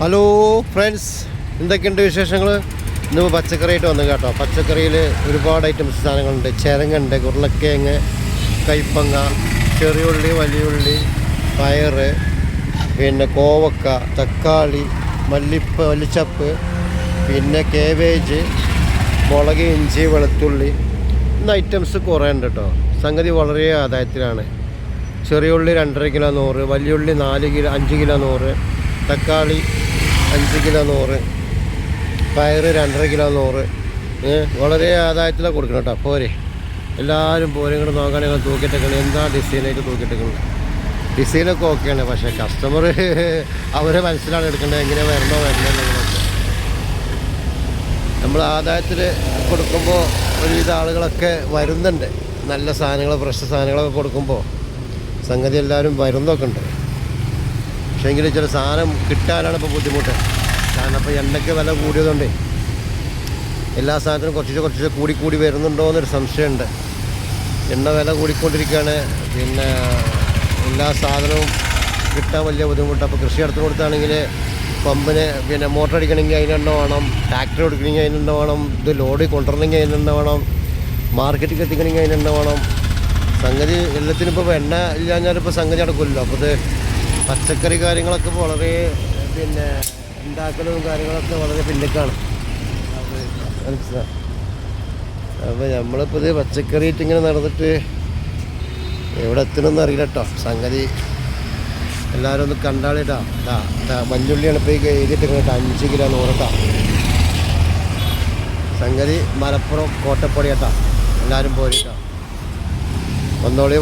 Hello friends, എന്തൊക്കെയുണ്ട് വിശേഷങ്ങൾ? ഇന്ന് പച്ചക്കറിയായിട്ട് വന്നു കേട്ടോ. പച്ചക്കറിയിൽ ഒരുപാട് ഐറ്റംസ് സാധനങ്ങളുണ്ട്. ചിരങ്ങുണ്ട്, ഉരുളക്കിഴങ്ങ്, കൈപ്പങ്ങ, ചെറിയുള്ളി, വലിയുള്ളി, പയർ, പിന്നെ കോവക്ക, തക്കാളി, മല്ലിച്ചപ്പ്, പിന്നെ കേബേജ്, മുളക്, ഇഞ്ചി, വെളുത്തുള്ളി. ഇന്ന് ഐറ്റംസ് കുറേ ഉണ്ട് കേട്ടോ. സംഗതി വളരെ ആദായത്തിലാണ്. ചെറിയുള്ളി 2.5 കിലോ 100, വലിയുള്ളി 5 കിലോ 100, തക്കാളി 5 കിലോ 100, പയർ 2.5 കിലോ 100. വളരെ ആദായത്തിലാണ് കൊടുക്കണം കേട്ടോ. പോരെ, എല്ലാവരും പോരെ. ഇങ്ങോട്ട് നോക്കുകയാണെങ്കിൽ തൂക്കിയിട്ടേക്കണം. എന്താ ഡിസൈനായിട്ട് തൂക്കിയിട്ടേക്കുന്നത്. ഡിസൈനൊക്കെ ഓക്കെയാണ്, പക്ഷേ കസ്റ്റമർ അവരെ മനസ്സിലാണ് എടുക്കേണ്ടത്. എങ്ങനെ വരണോ എന്നൊക്കെ നമ്മൾ ആദായത്തിൽ കൊടുക്കുമ്പോൾ ഒരുവിധ ആളുകളൊക്കെ വരുന്നുണ്ട്. നല്ല സാധനങ്ങൾ, ഫ്രഷ് സാധനങ്ങളൊക്കെ കൊടുക്കുമ്പോൾ സംഗതി എല്ലാവരും വരുന്നൊക്കെ ഉണ്ട്. പക്ഷേ എങ്കിൽ ചില സാധനം കിട്ടാനാണ് ഇപ്പോൾ ബുദ്ധിമുട്ട്. കാരണം ഇപ്പോൾ എണ്ണയ്ക്ക് വില കൂടിയതുകൊണ്ട് എല്ലാ സാധനത്തിനും കുറച്ച് കൂടി വരുന്നുണ്ടോ എന്നൊരു സംശയമുണ്ട്. എണ്ണ വില കൂടിക്കൊണ്ടിരിക്കുകയാണ്. പിന്നെ എല്ലാ സാധനവും കിട്ടാൻ വലിയ ബുദ്ധിമുട്ടാണ്. അപ്പോൾ കൃഷി നടത്തി കൊടുത്താണെങ്കിൽ പമ്പിന് പിന്നെ മോട്ടർ അടിക്കണമെങ്കിൽ അതിനെണ്ണ വേണം, ട്രാക്ടർ എടുക്കണമെങ്കിൽ അതിനെണ്ണ വേണം, ഇത് ലോഡ് കൊണ്ടുവരണമെങ്കിൽ അതിനെണ്ണ വേണം, മാർക്കറ്റിൽ എത്തിക്കണമെങ്കിൽ അതിനെണ്ണ വേണം. സംഗതി എല്ലാത്തിനും ഇപ്പോൾ എണ്ണ ഇല്ലാഞ്ഞാലിപ്പോൾ സംഗതി നടക്കില്ലല്ലോ. അപ്പോൾ ഇത് പച്ചക്കറി കാര്യങ്ങളൊക്കെ വളരെ പിന്നെ ഉണ്ടാക്കലും കാര്യങ്ങളൊക്കെ വളരെ പിന്നിക്കാണ്. മനസ്സിലായി. അപ്പോൾ നമ്മളിപ്പോൾ ഇത് പച്ചക്കറിയിട്ട് ഇങ്ങനെ നടന്നിട്ട് എവിടെ എത്തണമെന്ന് അറിയില്ല കേട്ടോ. സംഗതി എല്ലാവരും ഒന്ന് കണ്ടാളിട്ടാ. മഞ്ഞുള്ളിയാണ് ഇപ്പോൾ ഈ എഴുതിയിട്ട് കേട്ടോ. 5 കിലോ 100 കേട്ടോ. സംഗതി മലപ്പുറം കോട്ടപ്പടി കേട്ടോ. എല്ലാവരും പോരിട്ടോ. വന്നോളി.